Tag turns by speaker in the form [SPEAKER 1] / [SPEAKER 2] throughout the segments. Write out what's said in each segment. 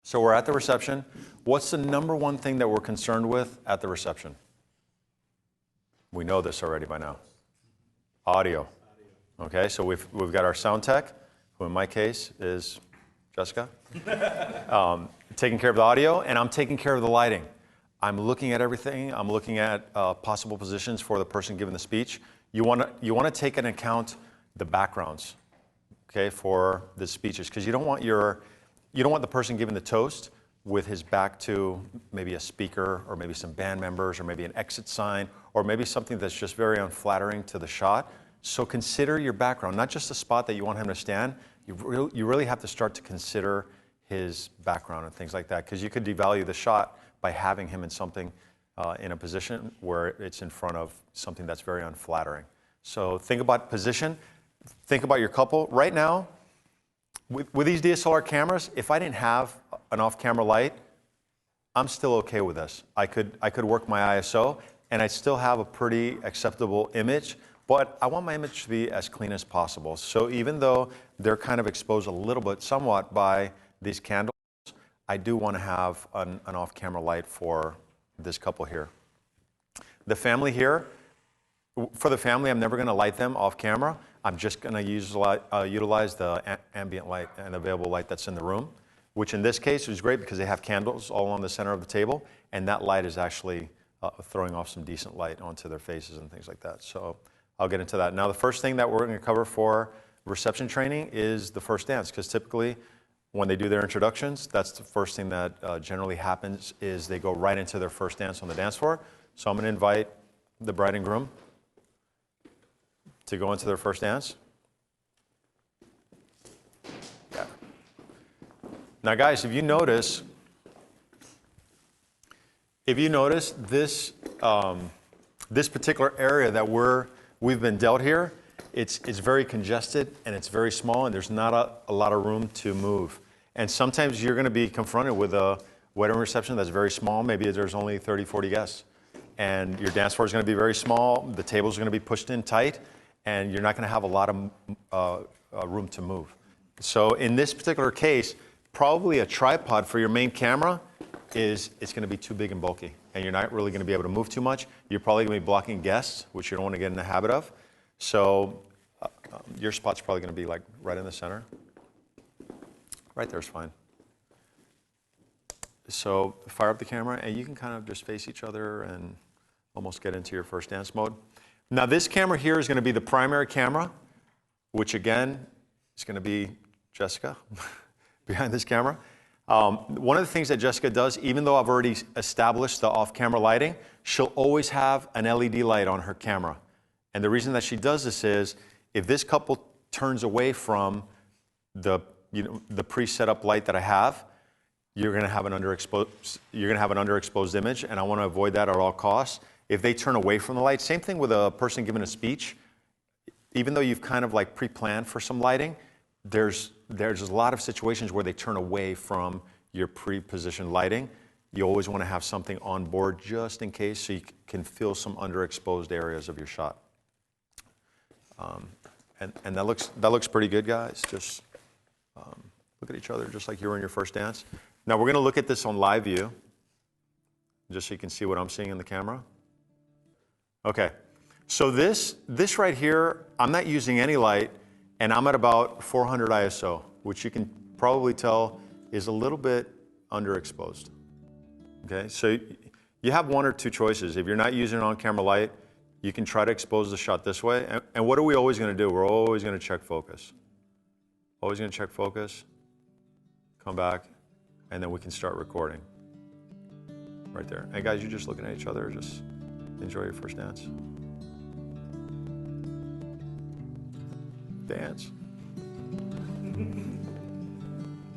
[SPEAKER 1] So we're at the reception. What's the number one thing that we're concerned with at the reception? We know this already by now. Audio. Okay, so we've got our sound tech, who in my case is Jessica, taking care of the audio, and I'm taking care of the lighting. I'm looking at everything. I'm looking at possible positions for the person giving the speech. You want to take into account the backgrounds, okay, for the speeches, because you don't want the person giving the toast with his back to maybe a speaker or maybe some band members or maybe an exit sign or maybe something that's just very unflattering to the shot. So consider your background, not just the spot that you want him to stand. You really have to start to consider his background and things like that, because you could devalue the shot by having him in something in a position where it's in front of something that's very unflattering. So think about position. Think about your couple. Right now, with these DSLR cameras, if I didn't have an off-camera light, I'm still okay with this. I could work my ISO, and I'd still have a pretty acceptable image, but I want my image to be as clean as possible. So even though they're kind of exposed a little bit, somewhat by these candles, I do want to have an off-camera light for this couple here. The family here, for the family, I'm never going to light them off-camera. I'm just going to utilize the ambient light and available light that's in the room, which in this case is great because they have candles all on the center of the table, and that light is actually throwing off some decent light onto their faces and things like that. So I'll get into that. Now, the first thing that we're going to cover for reception training is the first dance, because typically when they do their introductions, that's the first thing that generally happens is they go right into their first dance on the dance floor. So I'm going to invite the bride and groom to go into their first dance. Yeah. Now, guys, if you notice this this particular area that we've been dealt here, it's very congested and it's very small, and there's not a lot of room to move. And sometimes you're going to be confronted with a wedding reception that's very small. Maybe there's only 30, 40 guests, and your dance floor is going to be very small. The tables are going to be pushed in tight, and you're not going to have a lot of room to move. So in this particular case, probably a tripod for your main camera it's going to be too big and bulky, and you're not really going to be able to move too much. You're probably going to be blocking guests, which you don't want to get in the habit of. So your spot's probably going to be like right in the center. Right there's fine. So fire up the camera, and you can kind of just face each other and almost get into your first dance mode. Now, this camera here is going to be the primary camera, which again is going to be Jessica behind this camera. One of the things that Jessica does, even though I've already established the off-camera lighting, she'll always have an LED light on her camera. And the reason that she does this is if this couple turns away from the pre-set up light that I have, you're going to have an underexposed image, and I want to avoid that at all costs. If they turn away from the light, same thing with a person giving a speech. Even though you've kind of like pre-planned for some lighting, there's a lot of situations where they turn away from your pre-positioned lighting. You always want to have something on board just in case, so you can feel some underexposed areas of your shot. And that looks pretty good, guys. Just look at each other just like you were in your first dance. Now we're going to look at this on live view, just so you can see what I'm seeing in the camera. Okay, so this right here, I'm not using any light, and I'm at about 400 ISO, which you can probably tell is a little bit underexposed. Okay, so you have one or two choices. If you're not using an on-camera light, you can try to expose the shot this way. And what are we always going to do? We're always going to check focus. Always going to check focus, come back, and then we can start recording. Right there. And guys, you're just looking at each other. Just enjoy your first dance. Dance.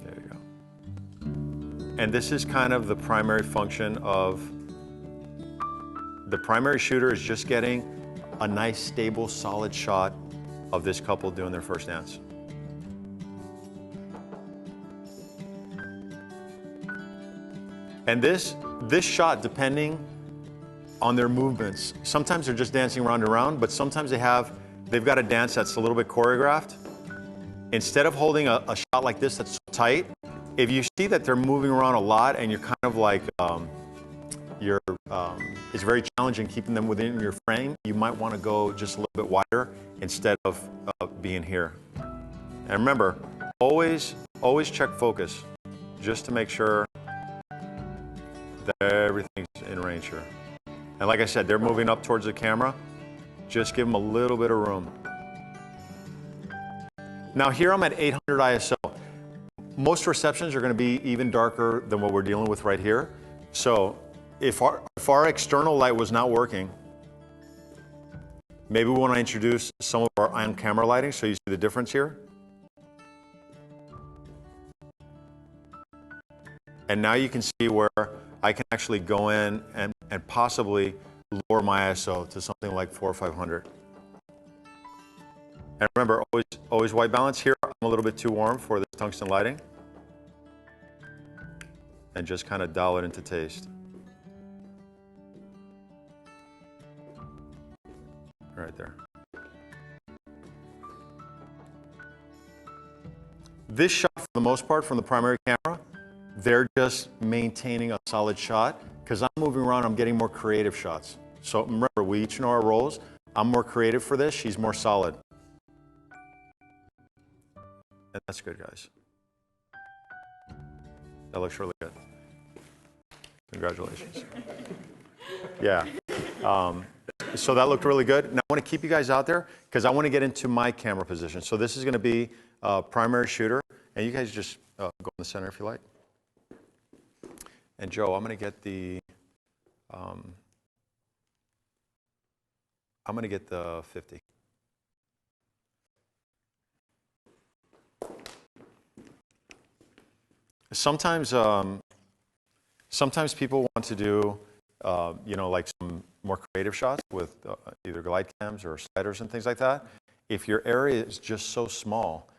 [SPEAKER 1] There you go. And this is kind of the primary function of the primary shooter, is just getting a nice, stable, solid shot of this couple doing their first dance. And this shot, depending on their movements, sometimes they're just dancing round and round, but sometimes they've got a dance that's a little bit choreographed. Instead of holding a shot like this that's so tight, if you see that they're moving around a lot and you're kind of like, it's very challenging keeping them within your frame, you might want to go just a little bit wider instead of being here. And remember, always check focus, just to make sure that everything's in range here. And like I said, they're moving up towards the camera. Just give them a little bit of room. Now here I'm at 800 ISO. Most receptions are going to be even darker than what we're dealing with right here. So if our external light was not working, maybe we want to introduce some of our on-camera lighting so you see the difference here. And now you can see where I can actually go in and possibly lower my ISO to something like 400 or 500. And remember, always white balance. Here, I'm a little bit too warm for this tungsten lighting. And just kind of dial it into taste. Right there. This shot, for the most part, from the primary camera, they're just maintaining a solid shot. Because I'm moving around, I'm getting more creative shots. So remember, we each know our roles. I'm more creative for this, she's more solid. And that's good, guys. That looks really good. Congratulations. Yeah. So that looked really good. Now I want to keep you guys out there because I want to get into my camera position. So this is going to be primary shooter. And you guys just go in the center if you like. And Joe, I'm going to get the 50. Sometimes people want to do, like some more creative shots with either glide cams or sliders and things like that. If your area is just so small,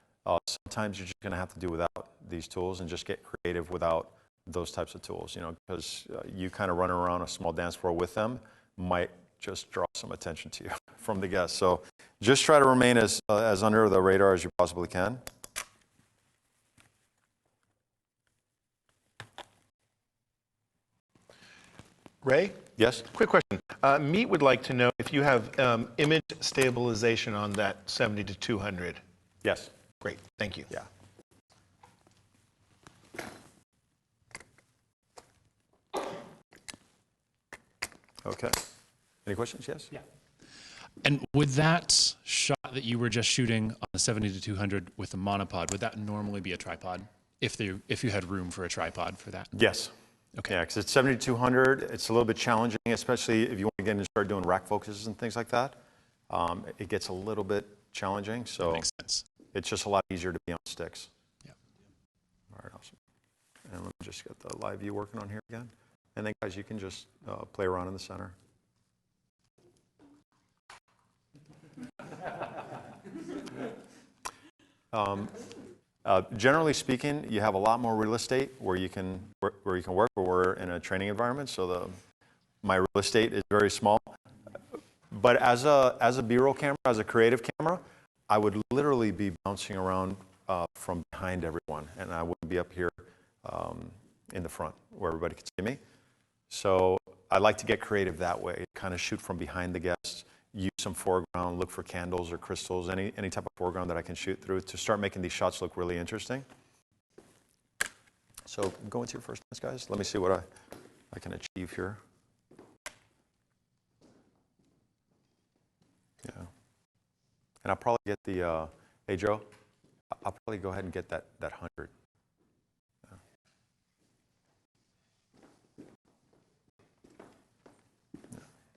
[SPEAKER 1] sometimes you're just going to have to do without these tools and just get creative without those types of tools, because you kind of running around a small dance floor with them might just draw some attention to you from the guests. So just try to remain as under the radar as you possibly can.
[SPEAKER 2] Ray?
[SPEAKER 1] Yes?
[SPEAKER 2] Quick question. Meet would like to know if you have image stabilization on that 70 to 200.
[SPEAKER 1] Yes.
[SPEAKER 2] Great. Thank you.
[SPEAKER 1] Yeah. Okay. Any questions? Yes?
[SPEAKER 3] Yeah. And would that shot that you were just shooting on the 70 to 200 with the monopod, would that normally be a tripod if you had room for a tripod for that?
[SPEAKER 1] Yes.
[SPEAKER 3] Okay.
[SPEAKER 1] Yeah, because it's 70 to 200. It's a little bit challenging, especially if you want to get in and start doing rack focuses and things like that. It gets a little bit challenging, so
[SPEAKER 3] That makes sense.
[SPEAKER 1] it's just a lot easier to be on sticks.
[SPEAKER 3] Yeah.
[SPEAKER 1] All right, awesome. And let me just get the live view working on here again. And then, guys, you can just play around in the center. Generally speaking, you have a lot more real estate where you can work. We're in a training environment, so my real estate is very small. But as a B-roll camera, as a creative camera, I would literally be bouncing around from behind everyone, and I wouldn't be up here in the front where everybody can see me. So I like to get creative that way, kind of shoot from behind the guests, use some foreground, look for candles or crystals, any type of foreground that I can shoot through to start making these shots look really interesting. So go into your first dance, guys. Let me see what I can achieve here. Yeah. And I'll probably get the, hey Joe, I'll probably go ahead and get that 100.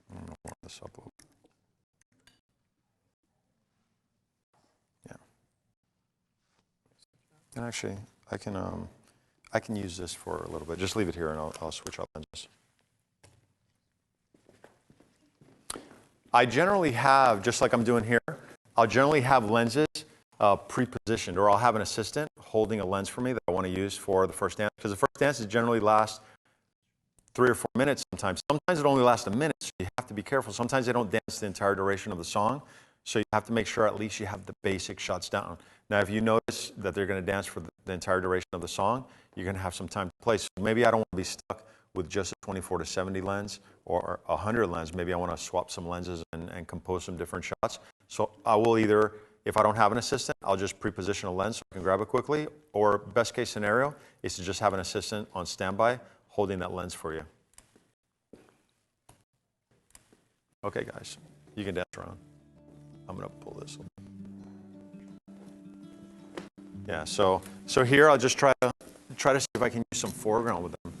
[SPEAKER 1] I don't know where this upload. Yeah. And actually, I can use this for a little bit. Just leave it here, and I'll switch out lenses. I generally have, just like I'm doing here, I'll generally have lenses pre-positioned, or I'll have an assistant holding a lens for me that I want to use for the first dance, because the first dances generally last 3 or 4 minutes sometimes. Sometimes it only lasts a minute, so you have to be careful. Sometimes they don't dance the entire duration of the song. So you have to make sure at least you have the basic shots down. Now, if you notice that they're going to dance for the entire duration of the song, you're going to have some time to play. So maybe I don't want to be stuck with just a 24 to 70 lens or a 100 lens. Maybe I want to swap some lenses and compose some different shots. So I will either, if I don't have an assistant, I'll just pre-position a lens so I can grab it quickly. Or best case scenario is to just have an assistant on standby holding that lens for you. Okay, guys, you can dance around. I'm going to pull this. Yeah, so here I'll just try to see if I can use some foreground with them.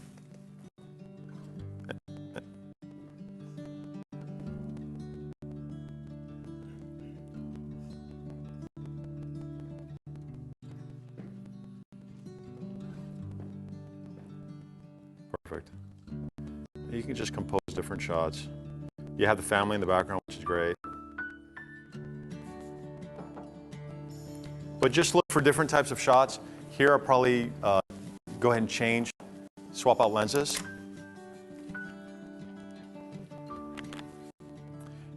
[SPEAKER 1] Perfect. You can just compose different shots. You have the family in the background, which is great. But just look for different types of shots. Here I'll probably go ahead and change, swap out lenses.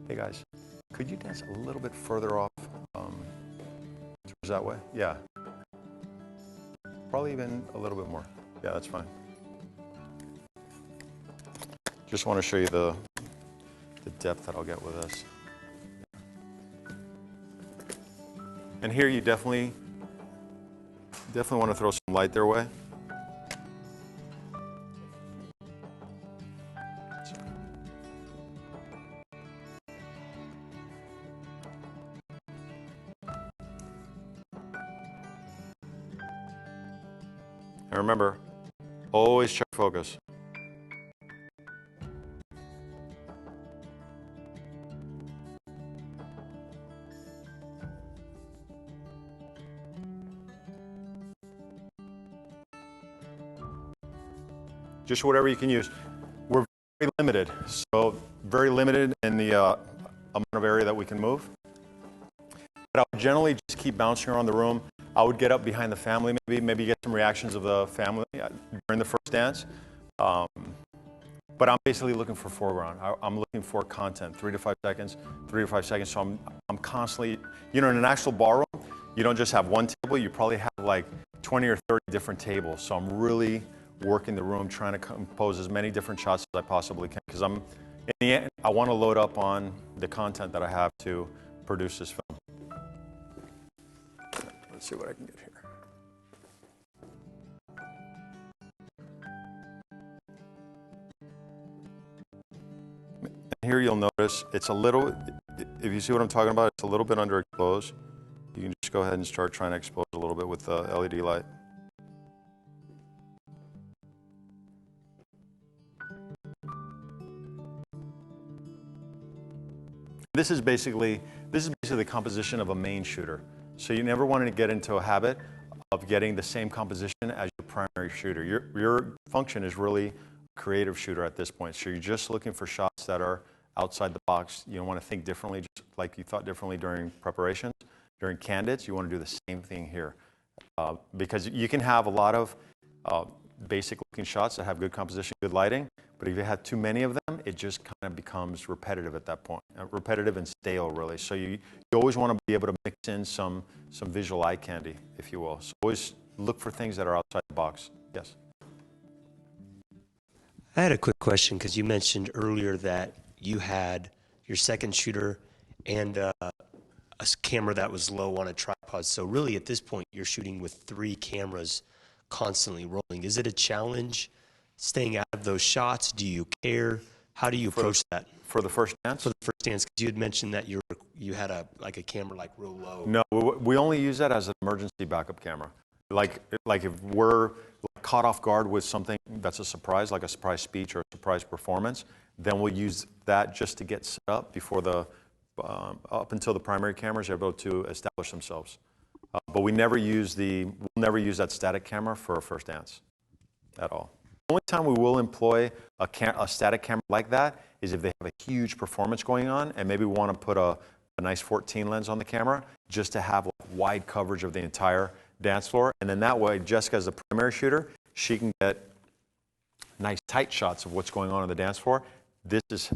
[SPEAKER 1] Hey guys, could you dance a little bit further off towards that way? Yeah. Probably even a little bit more. Yeah, that's fine. Just want to show you the depth that I'll get with this. And here you definitely want to throw some light their way. And remember, always check focus. Just whatever you can use. We're very limited, so very limited in the amount of area that we can move. But I would generally just keep bouncing around the room. I would get up behind the family, maybe get some reactions of the family during the first dance. But I'm basically looking for foreground. I'm looking for content, 3 to 5 seconds, 3 to 5 seconds. So I'm constantly, in an actual ballroom, you don't just have one table, you probably have like 20 or 30 different tables. So I'm really working the room, trying to compose as many different shots as I possibly can, because in the end, I want to load up on the content that I have to produce this film. Let's see what I can get here. And here you'll notice it's a little, if you see what I'm talking about, it's a little bit underexposed. You can just go ahead and start trying to expose a little bit with the LED light. This is basically the composition of a main shooter. So you never want to get into a habit of getting the same composition as your primary shooter. Your function is really a creative shooter at this point. So you're just looking for shots that are outside the box. You don't want to think differently, just like you thought differently during preparations. During candidates, you want to do the same thing here. Because you can have a lot of basic looking shots that have good composition, good lighting, but if you have too many of them, it just kind of becomes repetitive at that point. Repetitive and stale, really. So you always want to be able to mix in some visual eye candy, if you will. So always look for things that are outside the box. Yes?
[SPEAKER 4] I had a quick question, because you mentioned earlier that you had your second shooter and a camera that was low on a tripod. So really, at this point, you're shooting with 3 cameras constantly rolling. Is it a challenge staying out of those shots? Do you care? How do you approach that? For the first dance? For the first dance, because you had mentioned that you had a camera like real low.
[SPEAKER 1] No, we only use that as an emergency backup camera. Like if we're caught off guard with something that's a surprise, like a surprise speech or a surprise performance, then we'll use that just to get set up before up until the primary cameras are able to establish themselves. But we'll never use that static camera for a first dance at all. The only time we will employ a static camera like that is if they have a huge performance going on and maybe we want to put a nice 14 lens on the camera just to have wide coverage of the entire dance floor. And then that way, Jessica as the primary shooter, she can get nice tight shots of what's going on the dance floor. This is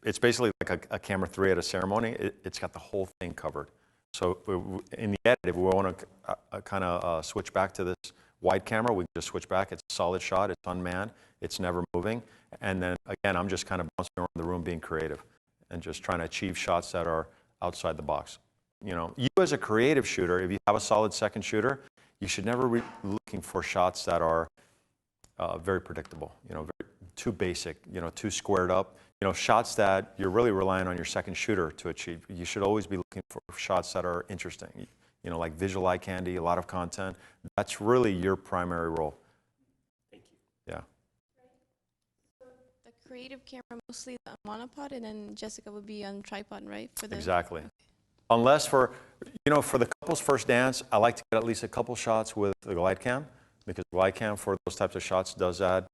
[SPEAKER 1] it's basically like a camera 3 at a ceremony. It's got the whole thing covered. So in the edit, if we want to kind of switch back to this wide camera, we can just switch back. It's a solid shot. It's unmanned. It's never moving. And then again, I'm just kind of bouncing around the room being creative and just trying to achieve shots that are outside the box. You know, you as a creative shooter, if you have a solid second shooter, you should never be looking for shots that are very predictable, you know, too basic, you know, too squared up. You know, shots that you're really relying on your second shooter to achieve. You should always be looking for shots that are interesting, you know, like visual eye candy, a lot of content. That's really your primary role.
[SPEAKER 4] Thank you.
[SPEAKER 1] Yeah.
[SPEAKER 5] The creative camera mostly on monopod, and then Jessica would be on tripod, right? For the
[SPEAKER 1] Exactly. Unless for, you know, for the couple's first dance, I like to get at least a couple shots with the glide cam, because glide cam for those types of shots does add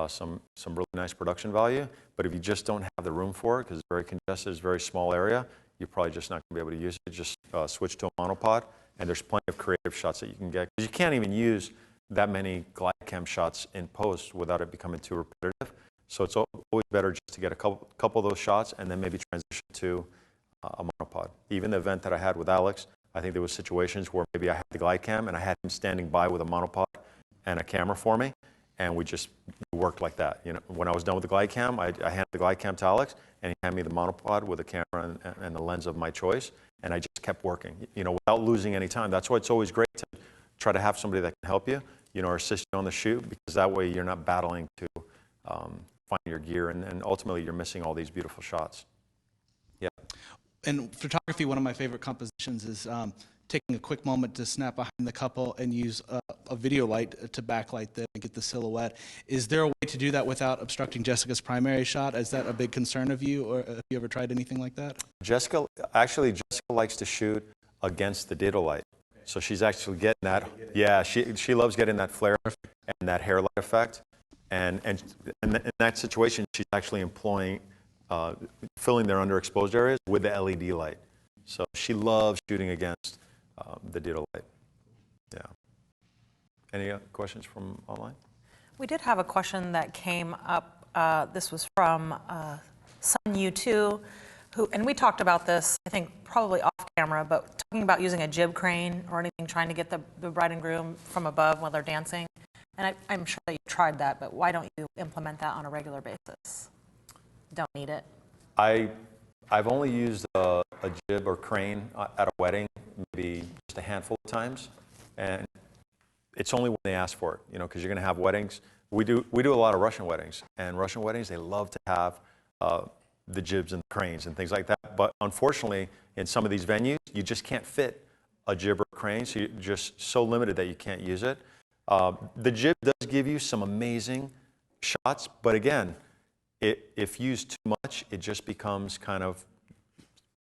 [SPEAKER 1] some really nice production value. But if you just don't have the room for it, because it's very congested, it's a very small area, you're probably just not going to be able to use it. Just switch to a monopod, and there's plenty of creative shots that you can get. 'Cause you can't even use that many glide cam shots in post without it becoming too repetitive. So it's always better just to get a couple of those shots and then maybe transition to a monopod. Even the event that I had with Alex, I think there was situations where maybe I had the glide cam and I had him standing by with a monopod and a camera for me, and we just worked like that. You know, when I was done with the glide cam, I handed the glide cam to Alex, and he handed me the monopod with a camera and the lens of my choice, and I just kept working, you know, without losing any time. That's why it's always great to try to have somebody that can help you, you know, or assist you on the shoot, because that way you're not battling to find your gear, and ultimately you're missing all these beautiful shots. Yeah.
[SPEAKER 6] In photography, one of my favorite compositions is taking a quick moment to snap behind the couple and use a video light to backlight them and get the silhouette. Is there a way to do that without obstructing Jessica's primary shot? Is that a big concern of you, or have you ever tried anything like that?
[SPEAKER 1] Jessica likes to shoot against the ditto light. So she's actually getting that. Yeah, she loves getting that flare and that hair light effect. And in that situation, she's actually employing, filling their underexposed areas with the LED light. So she loves shooting against the ditto light. Yeah. Any questions from online?
[SPEAKER 7] We did have a question that came up. This was from Sun U2, and we talked about this, I think, probably off camera, but talking about using a jib crane or anything, trying to get the bride and groom from above while they're dancing. And I'm sure that you tried that, but why don't you implement that on a regular basis? Don't need it.
[SPEAKER 1] I've only used a jib or crane at a wedding, maybe just a handful of times, and it's only when they ask for it, you know, because you're going to have weddings. We do a lot of Russian weddings, and Russian weddings, they love to have the jibs and the cranes and things like that. But unfortunately, in some of these venues, you just can't fit a jib or crane, so you're just so limited that you can't use it. The jib does give you some amazing shots, but again, if used too much, it just becomes kind of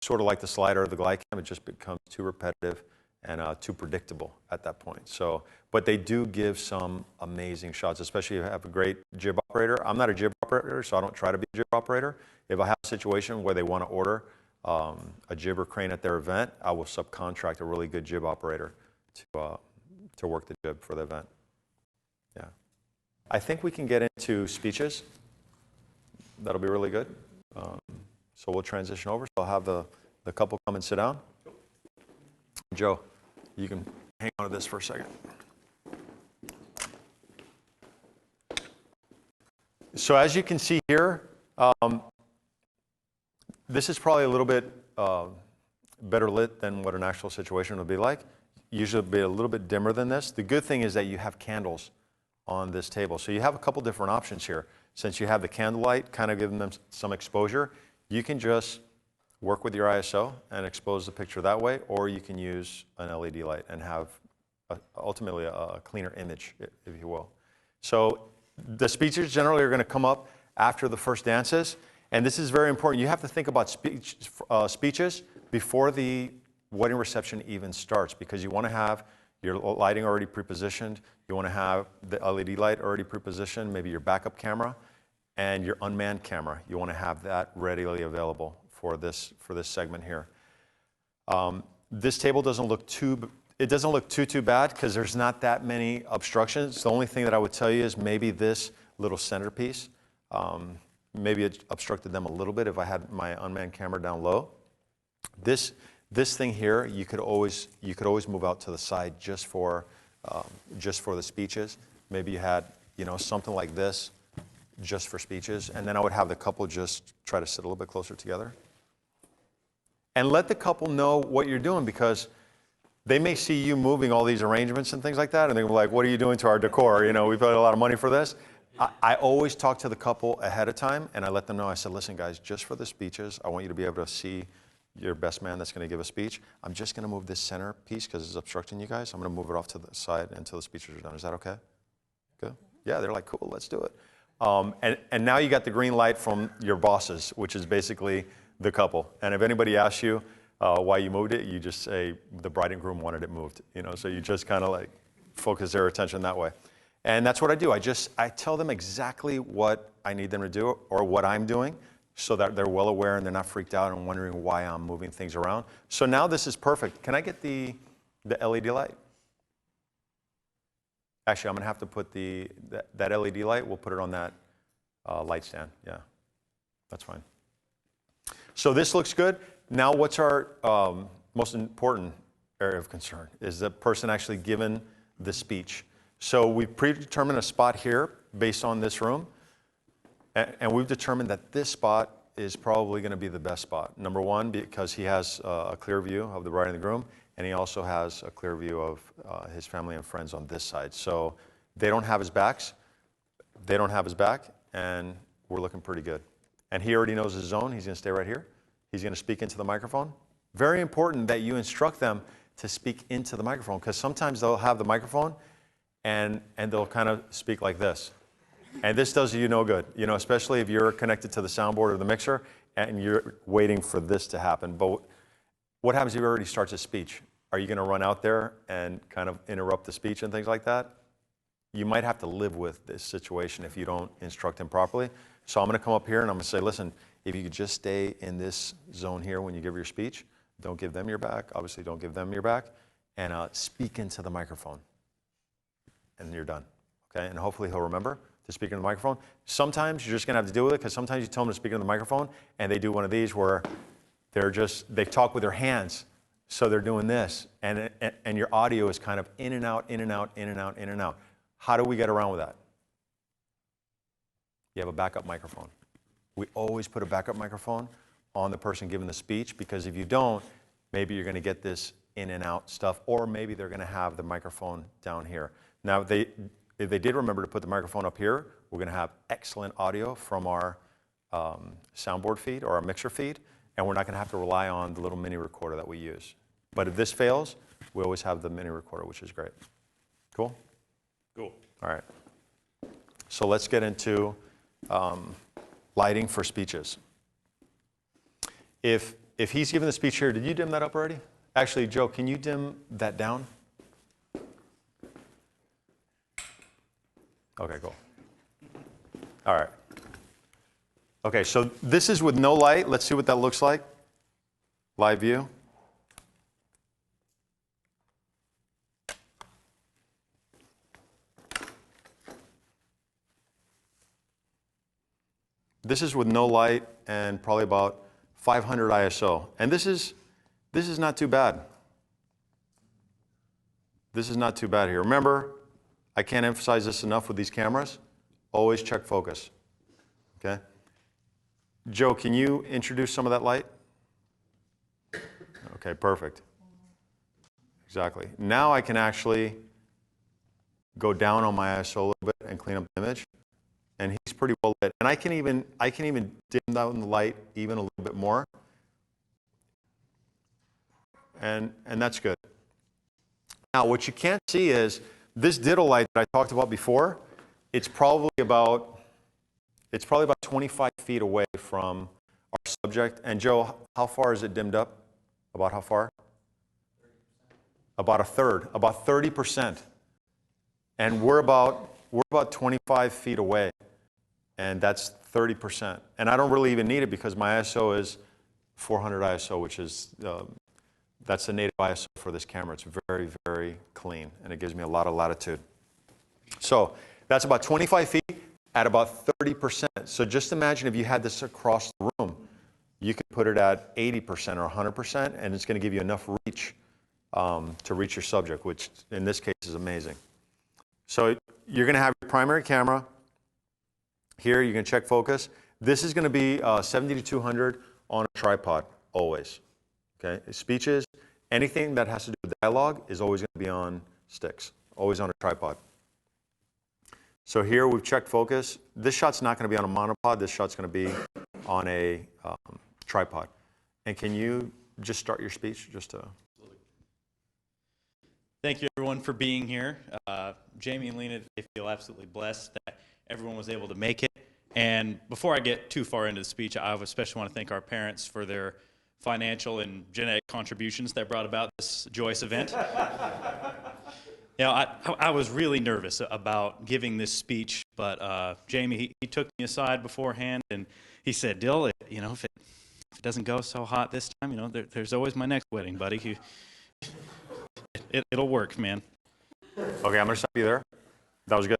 [SPEAKER 1] sort of like the slider or the glide cam. It just becomes too repetitive and too predictable at that point. So, but they do give some amazing shots, especially if you have a great jib operator. I'm not a jib operator, so I don't try to be a jib operator. If I have a situation where they want to order a jib or crane at their event, I will subcontract a really good jib operator to work the jib for the event. Yeah. I think we can get into speeches. That'll be really good. So we'll transition over. So I'll have the couple come and sit down. Joe, you can hang on to this for a second. So as you can see here, this is probably a little bit better lit than what an actual situation would be like. Usually it'll be a little bit dimmer than this. The good thing is that you have candles on this table. So you have a couple different options here. Since you have the candlelight kind of giving them some exposure, you can just work with your ISO and expose the picture that way, or you can use an LED light and have ultimately a cleaner image, if you will. So the speeches generally are going to come up after the first dances, and this is very important. You have to think about speeches before the wedding reception even starts, because you want to have your lighting already pre-positioned, you want to have the LED light already pre-positioned, maybe your backup camera, and your unmanned camera. You want to have that readily available for this segment here. This table doesn't look too bad because there's not that many obstructions. The only thing that I would tell you is maybe this little centerpiece. maybe it obstructed them a little bit if I had my unmanned camera down low. This thing here, you could always move out to the side just for the speeches. Maybe you had, something like this just for speeches, and then I would have the couple just try to sit a little bit closer together. And let the couple know what you're doing, because they may see you moving all these arrangements and things like that, and they're like, what are you doing to our decor? We paid a lot of money for this. I always talk to the couple ahead of time, and I let them know. I said, listen, guys, just for the speeches, I want you to be able to see your best man that's going to give a speech. I'm just going to move this center piece because it's obstructing you guys. I'm going to move it off to the side until the speeches are done. Is that okay? Good? Yeah, they're like, cool, let's do it. And now you got the green light from your bosses, which is basically the couple. And if anybody asks you why you moved it, you just say the bride and groom wanted it moved. So you just kind of like focus their attention that way. And that's what I do. I tell them exactly what I need them to do or what I'm doing, so that they're well aware and they're not freaked out and wondering why I'm moving things around. So now this is perfect. Can I get the LED light? Actually, I'm going to have to put that LED light, we'll put it on that light stand. Yeah, that's fine. So this looks good. Now what's our most important area of concern is the person actually given the speech. So we've predetermined a spot here based on this room, and we've determined that this spot is probably going to be the best spot. Number one, because he has a clear view of the bride and the groom, and he also has a clear view of his family and friends on this side. So they don't have his backs, and we're looking pretty good. And he already knows his zone. He's going to stay right here. He's going to speak into the microphone. Very important that you instruct them to speak into the microphone, because sometimes they'll have the microphone and they'll kind of speak like this. And this does you no good, especially if you're connected to the soundboard or the mixer and you're waiting for this to happen. But what happens if he already starts a speech? Are you going to run out there and kind of interrupt the speech and things like that? You might have to live with this situation if you don't instruct him properly. So I'm going to come up here and I'm going to say, listen, if you could just stay in this zone here when you give your speech, don't give them your back. Obviously, don't give them your back. And speak into the microphone. And you're done. Okay? And hopefully he'll remember to speak into the microphone. Sometimes you're just going to have to deal with it, because sometimes you tell them to speak into the microphone and they do one of these where they talk with their hands. So they're doing this, and your audio is kind of in and out, in and out, in and out, in and out. How do we get around with that? You have a backup microphone. We always put a backup microphone on the person giving the speech, because if you don't, maybe you're going to get this in and out stuff, or maybe they're going to have the microphone down here. Now, if they did remember to put the microphone up here, we're going to have excellent audio from our soundboard feed or our mixer feed, and we're not going to have to rely on the little mini recorder that we use. But if this fails, we always have the mini recorder, which is great. Cool? Cool. All right. So let's get into lighting for speeches. If he's giving the speech here, did you dim that up already? Actually, Joe, can you dim that down? Okay, cool. All right. Okay, so this is with no light. Let's see what that looks like. Live view. This is with no light and probably about 500 ISO. And this is not too bad. This is not too bad here. Remember, I can't emphasize this enough with these cameras. Always check focus. Okay? Joe, can you introduce some of that light? Okay, perfect. Exactly. Now I can actually go down on my ISO a little bit and clean up the image. And he's pretty well lit. And I can even dim down the light even a little bit more. And that's good. Now, what you can't see is this diddle light that I talked about before. It's probably about 25 feet away from our subject. And Joe, how far is it dimmed up? About how far? 30%. About a third, about 30%. And we're about 25 feet away. And that's 30%. And I don't really even need it because my ISO is 400 ISO, which is, that's the native ISO for this camera. It's very, very clean, and it gives me a lot of latitude. So that's about 25 feet. at about 30%. So just imagine if you had this across the room, you could put it at 80% or 100%, and it's going to give you enough reach to reach your subject, which in this case is amazing. So you're going to have your primary camera. Here you can check focus. This is going to be 70 to 200 on a tripod, always. Okay, speeches, anything that has to do with dialogue is always going to be on sticks, always on a tripod. So here we've checked focus. This shot's not going to be on a monopod. This shot's going to be on a tripod. And can you just start your speech just to...
[SPEAKER 8] Thank you, everyone, for being here. Jamie and Lena, they feel absolutely blessed that everyone was able to make it. And before I get too far into the speech, I especially want to thank our parents for their financial and genetic contributions that brought about this joyous event. You know, I was really nervous about giving this speech, but Jamie, he took me aside beforehand, and he said, Dill, you know, if it doesn't go so hot this time, you know, there's always my next wedding, buddy. It'll work, man.
[SPEAKER 1] Okay, I'm going to stop you there. That was good.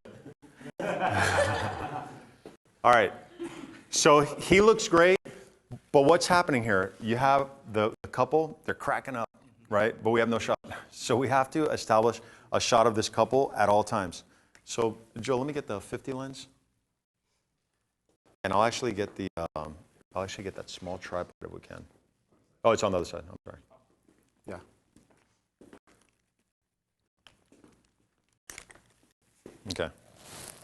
[SPEAKER 1] All right. So he looks great, but what's happening here? You have the couple, they're cracking up, right? But we have no shot. So we have to establish a shot of this couple at all times. So, Joe, let me get the 50 lens. And I'll actually get the, that small tripod if we can. Oh, it's on the other side. I'm sorry. Yeah. Okay.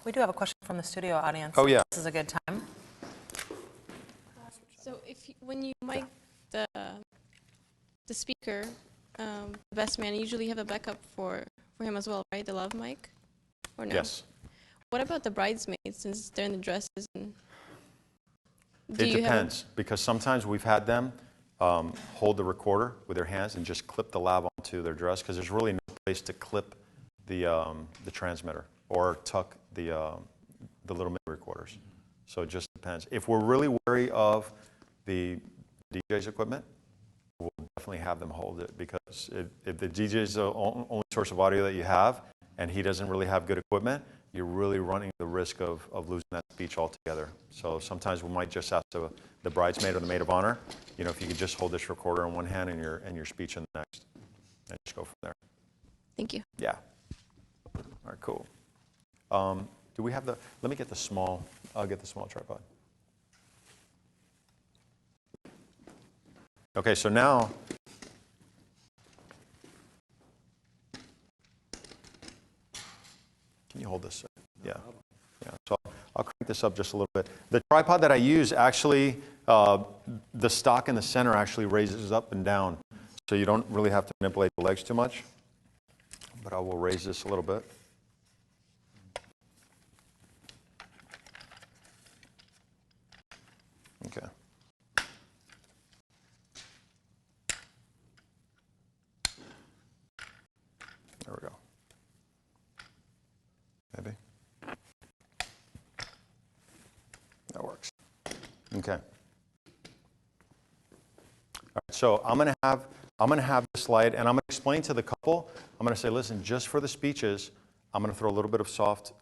[SPEAKER 7] We do have a question from the studio audience.
[SPEAKER 1] Oh, yeah.
[SPEAKER 7] This is a good time.
[SPEAKER 5] So when you mic the speaker, the best man, you usually have a backup for him as well, right? The lav mic, or no?
[SPEAKER 1] Yes.
[SPEAKER 5] What about the bridesmaids, since they're in the dresses? And
[SPEAKER 1] It depends, because sometimes we've had them hold the recorder with their hands and just clip the lav onto their dress, because there's really no place to clip the transmitter or tuck the little mini recorders. So it just depends. If we're really wary of the DJ's equipment, we'll definitely have them hold it, because if the DJ is the only source of audio that you have and he doesn't really have good equipment, you're really running the risk of losing that speech altogether. So sometimes we might just ask the bridesmaid or the maid of honor, you know, if you could just hold this recorder in one hand and your speech in the next, and just go from there.
[SPEAKER 5] Thank you.
[SPEAKER 1] Yeah. All right, cool. Do we have let me get the small, I'll get the small tripod. Okay, so now, can you hold this? Yeah. Yeah. So I'll crank this up just a little bit. The tripod that I use actually, the stock in the center actually raises up and down, so you don't really have to manipulate the legs too much. But I will raise this a little bit. Okay. There we go. Maybe. That works. Okay. All right, so I'm going to have this light, and I'm going to explain to the couple. I'm going to say, listen, just for the speeches, I'm going to throw a little bit of soft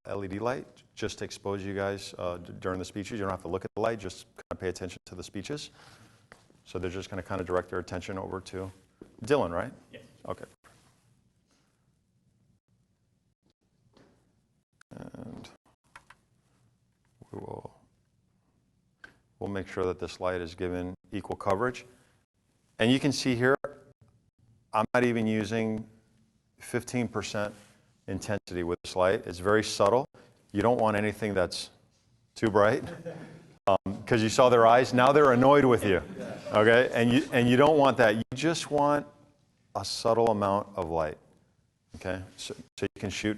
[SPEAKER 1] LED light just to expose you guys during the speeches. You don't have to look at the light, just kind of pay attention to the speeches. So they're just going to kind of direct their attention over to Dylan, right?
[SPEAKER 8] Yes.
[SPEAKER 1] Okay. And we'll make sure that this light is given equal coverage. And you can see here, I'm not even using 15% intensity with this light. It's very subtle. You don't want anything that's too bright, because you saw their eyes. Now they're annoyed with you, okay? And you don't want that. You just want a subtle amount of light, okay? So you can shoot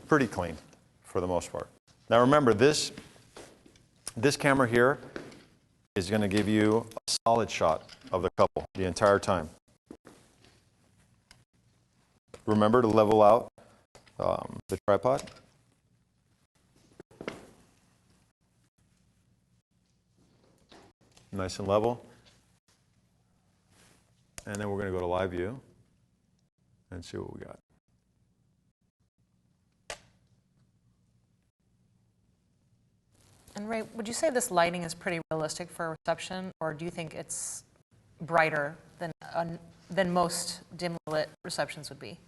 [SPEAKER 1] pretty clean for the most part. Now remember, this camera here is going to give you a solid shot of the couple the entire time. Remember to level out the tripod. Nice and level. And then we're going to go to live view and see what we got.
[SPEAKER 7] And Ray, would you say this lighting is pretty realistic for a reception, or do you think it's brighter than most dim lit receptions would be?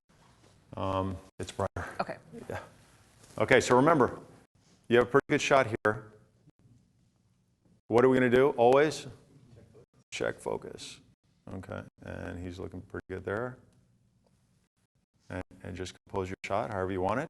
[SPEAKER 1] It's brighter.
[SPEAKER 7] Okay.
[SPEAKER 1] Yeah. Okay, so remember, you have a pretty good shot here. What are we going to do always? Check focus. Okay, and he's looking pretty good there. And just compose your shot however you want it.